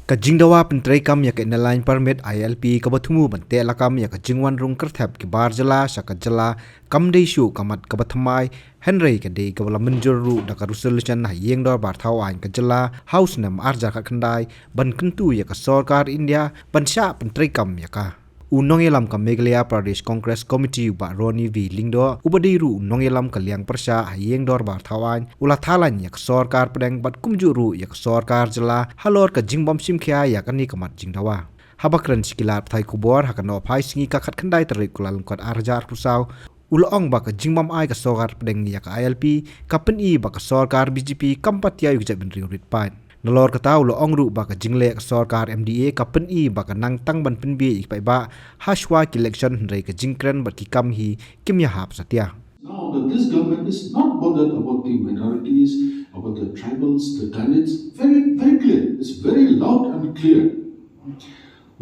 Ka Jingdawa pentrai kam ya ke line permit ILP ka bathumu bante lakam ya ka jingwan rung kerthap ki barjala sakajala kam dei shu kamat ka bathamai henry ka dei ka wala menjur ru da ka resolution ha yeng dor bar thawan ka jala house nam arja ka khandai ban kuntu ya ka sarkar India bansha pentrai kam ya ka Unongelam ka Meghalaya Pradesh Congress Committee ba Ronnie v Lyngdoh ubadiru unongelam ka liang persya hayeng dor bar thawan ula thalan yak sarkar pedang bat kumjuru yak sarkar jala halor ka Jingbym simkhya yak ani kamat Jingdawa habakran sikilat thai kubor hakano phai singi ka khat khandai tarik kulal kot arjar pusau ulong ba ka Jingbym ai ka sarkar pedang yak ILP kapen I ba ka sarkar BJP kampatia yuk jabin rit pan Nalor kata ulo ongru baka jingle ka sarkar MDA ka pen I baka nang tang ban pen bi ikpai ba hashwa ki election rei ka jingkren bat ki kam hi kim ya hap satya. Now that this government is not bothered about the minorities, about the tribals, the Dalits, very clear. It's very loud and clear.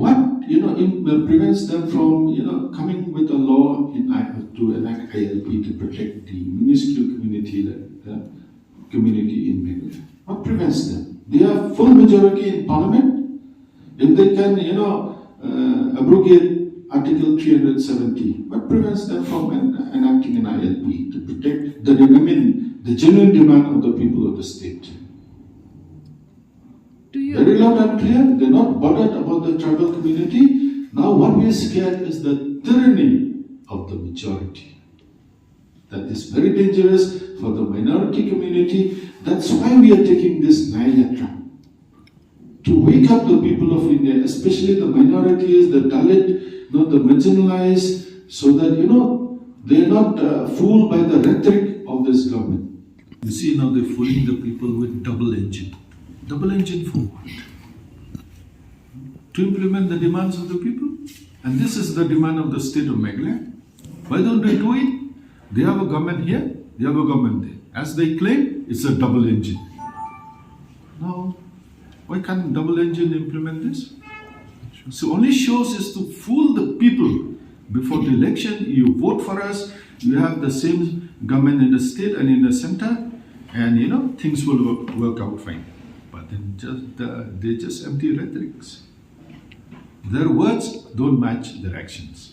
What prevents them from coming with a law to enact ILP to protect the minuscule community in Meghalaya? What prevents them? They have full majority in parliament. If they can, abrogate Article 370, what prevents them from enacting an ILP to protect the genuine demand of the people of the state? Very loud and clear. They're not bothered about the tribal community. Now, what we are scared is the tyranny of the majority. That is very dangerous for the minority community. That's why we are taking this Nyayatra. To wake up the people of India, especially the minorities, the Dalit, the marginalized, so that, they're not fooled by the rhetoric of this government. You see, now they're fooling the people with double engine. Double engine for what? To implement the demands of the people. And this is the demand of the state of Meghalaya. Why don't they do it? They have a government here, they have a government there. As they claim, it's a double engine. Now, why can't double engine implement this? So only shows is to fool the people. Before the election, you vote for us, you have the same government in the state and in the center, and things will work out fine. But then they're just empty rhetorics. Their words don't match their actions.